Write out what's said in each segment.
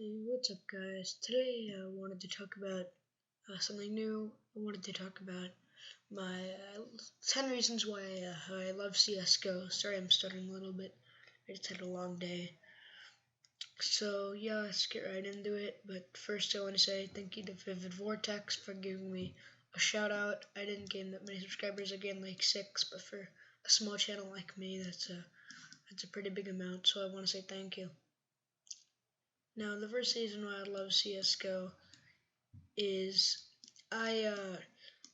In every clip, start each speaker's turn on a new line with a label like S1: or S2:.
S1: Hey, what's up, guys? Today I wanted to talk about something new. I wanted to talk about my 10 reasons why I love CSGO. Sorry, I'm stuttering a little bit. I just had a long day. So, yeah, let's get right into it. But first, I want to say thank you to Vivid Vortex for giving me a shout out. I didn't gain that many subscribers, I gained like 6, but for a small channel like me, that's a pretty big amount. So, I want to say thank you. Now, the first reason why I love CSGO is I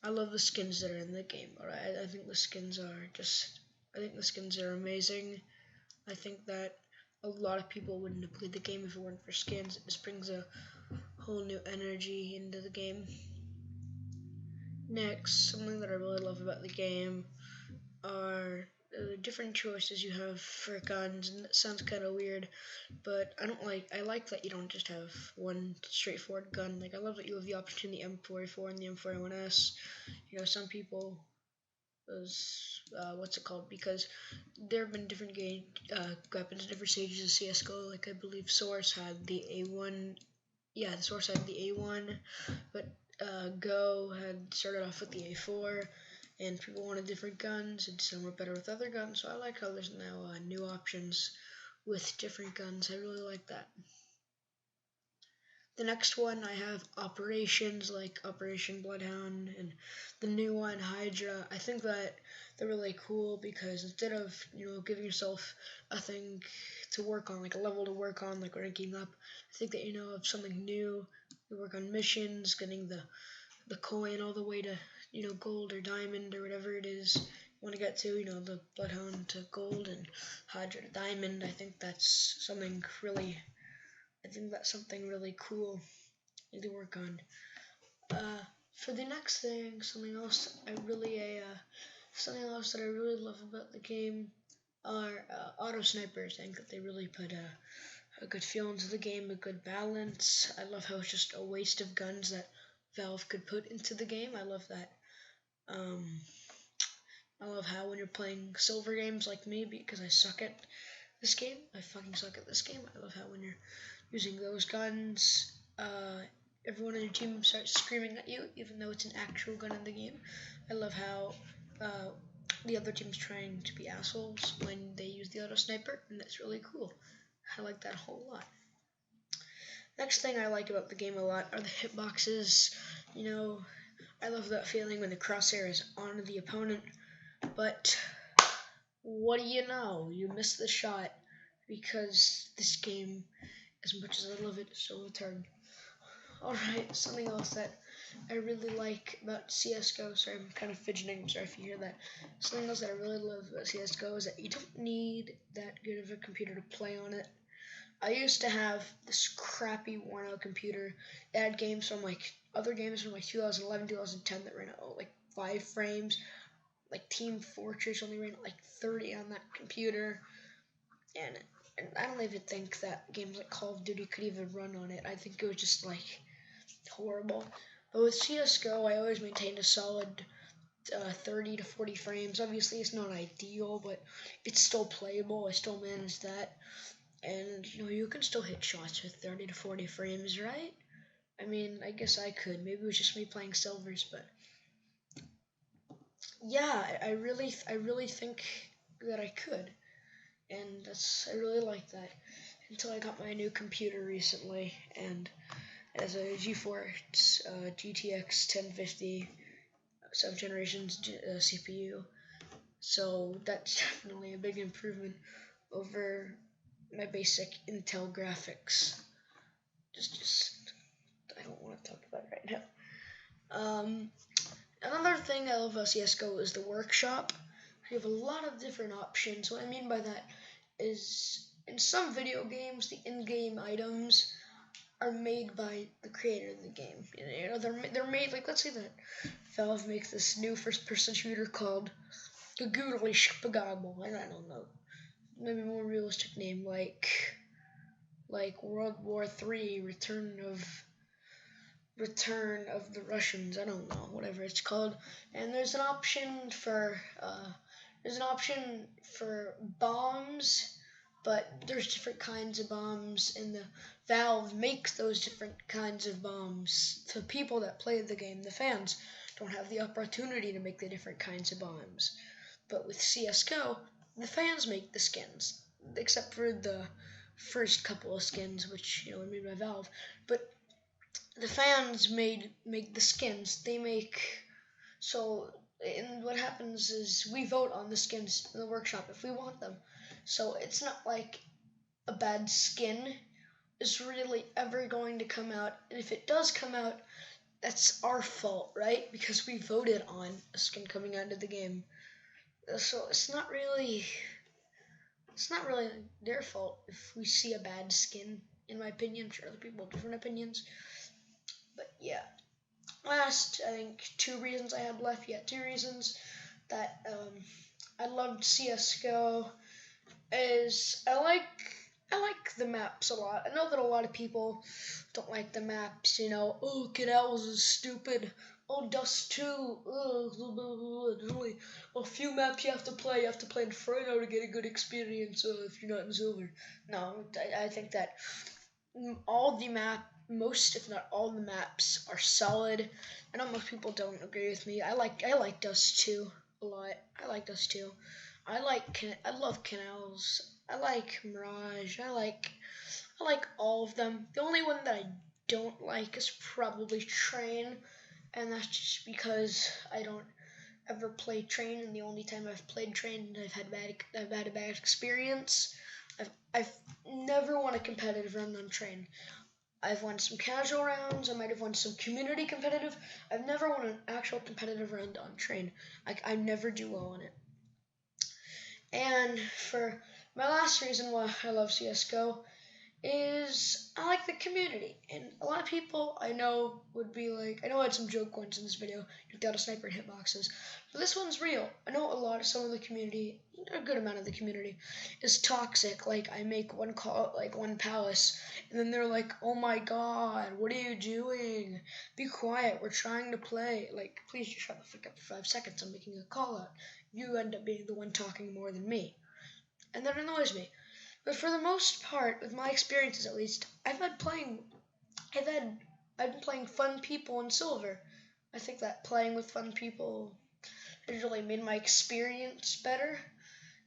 S1: love the skins that are in the game. Alright, I think the skins are amazing. I think that a lot of people wouldn't have played the game if it weren't for skins. It just brings a whole new energy into the game. Next, something that I really love about the game are the different choices you have for guns, and that sounds kind of weird, but I like that you don't just have one straightforward gun. Like, I love that you have the option in the M44 and the M41S. You know, some people, what's it called? Because there have been different weapons, different stages of CSGO. Like, I believe Source had the A1, yeah, the Source had the A1, but Go had started off with the A4, and people wanted different guns, and some were better with other guns, so I like how there's now new options with different guns. I really like that. The next one, I have operations like Operation Bloodhound and the new one, Hydra. I think that they're really cool because instead of, giving yourself a thing to work on, like a level to work on, like ranking up, I think that of something new. You work on missions, getting the coin all the way to, gold or diamond or whatever it is you want to get to, the Bloodhound to gold and Hydra to diamond. I think that's something really cool to work on. For the next thing, something else that I really love about the game are auto snipers. I think that they really put a good feel into the game, a good balance. I love how it's just a waste of guns that Valve could put into the game. I love that. I love how when you're playing silver games like me, because I suck at this game, I fucking suck at this game. I love how when you're using those guns, everyone in your team starts screaming at you, even though it's an actual gun in the game. I love how the other team's trying to be assholes when they use the auto sniper, and that's really cool. I like that a whole lot. Next thing I like about the game a lot are the hitboxes. I love that feeling when the crosshair is on the opponent, but what do you know? You miss the shot because this game, as much as I love it, is so retarded. Alright, something else that I really like about CSGO, sorry, I'm kind of fidgeting, sorry if you hear that. Something else that I really love about CSGO is that you don't need that good of a computer to play on it. I used to have this crappy worn out computer that had other games from 2011, 2010 that ran at like 5 frames. Like Team Fortress only ran at like 30 on that computer. And I don't even think that games like Call of Duty could even run on it. I think it was just like horrible. But with CSGO, I always maintained a solid 30 to 40 frames. Obviously, it's not ideal, but it's still playable. I still managed that. And, you can still hit shots with 30 to 40 frames, right? I mean, I guess I could. Maybe it was just me playing silvers, but yeah, I really think that I could. And I really like that. Until I got my new computer recently, and as a GeForce GTX 1050 7th generation CPU. So that's definitely a big improvement over my basic Intel graphics. Just I don't want to talk about it right now. Another thing I love about CSGO is the workshop. You have a lot of different options. What I mean by that is, in some video games, the in-game items are made by the creator of the game. They're made, like, let's say that Valve makes this new first-person shooter called Googly Spagable. I don't know. Maybe a more realistic name, like World War III, Return of the Russians. I don't know, whatever it's called. And there's an option for bombs but there's different kinds of bombs, and the Valve makes those different kinds of bombs. The people that play the game, the fans, don't have the opportunity to make the different kinds of bombs. But with CSGO, the fans make the skins, except for the first couple of skins, which were made by Valve. But the fans make the skins. They make so. And what happens is we vote on the skins in the workshop if we want them. So it's not like a bad skin is really ever going to come out. And if it does come out, that's our fault, right? Because we voted on a skin coming out of the game. So it's not really their fault if we see a bad skin, in my opinion. I'm sure other people have different opinions. But yeah. Last, I think, 2 reasons I had left. Yeah, 2 reasons that I loved CSGO is I like the maps a lot. I know that a lot of people don't like the maps, oh, Canals is stupid. Oh, Dust 2, there's only a few maps you have to play. You have to play Inferno to get a good experience if you're not in Silver. No, I think that most if not all the maps are solid. I know most people don't agree with me. I like Dust 2 a lot. I like Dust 2. I love Canals. I like Mirage. I like all of them. The only one that I don't like is probably Train, and that's just because I don't ever play Train, and the only time I've played Train, I've had a bad experience. I've never won a competitive round on Train. I've won some casual rounds. I might have won some community competitive. I've never won an actual competitive round on Train. I never do well on it. And for my last reason why I love CSGO is I like the community. And a lot of people I know would be like, I know I had some joke ones in this video, you got a sniper and hitboxes, but this one's real. I know some of the community, a good amount of the community, is toxic. Like, I make one call, like one palace, and then they're like, oh my god, what are you doing? Be quiet, we're trying to play. Like, please just shut the fuck up for 5 seconds, I'm making a call out. You end up being the one talking more than me. And that annoys me. But for the most part, with my experiences at least, I've been playing fun people in Silver. I think that playing with fun people has really made my experience better.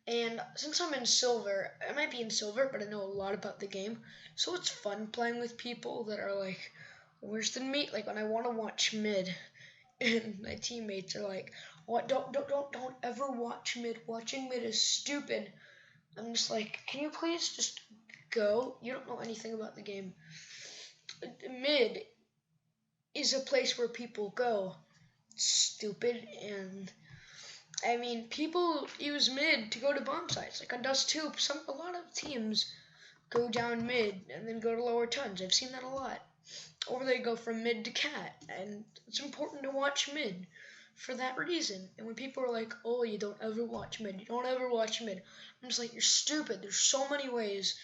S1: And since I'm in Silver, I might be in Silver, but I know a lot about the game. So it's fun playing with people that are like worse than me. Like when I want to watch mid, and my teammates are like, "What? Don't ever watch mid. Watching mid is stupid." I'm just like, can you please just go? You don't know anything about the game. Mid is a place where people go. It's stupid, and I mean, people use mid to go to bomb sites. Like on Dust 2, a lot of teams go down mid and then go to lower tons. I've seen that a lot. Or they go from mid to cat, and it's important to watch mid for that reason. And when people are like, oh, you don't ever watch mid, I'm just like, you're stupid. There's so many ways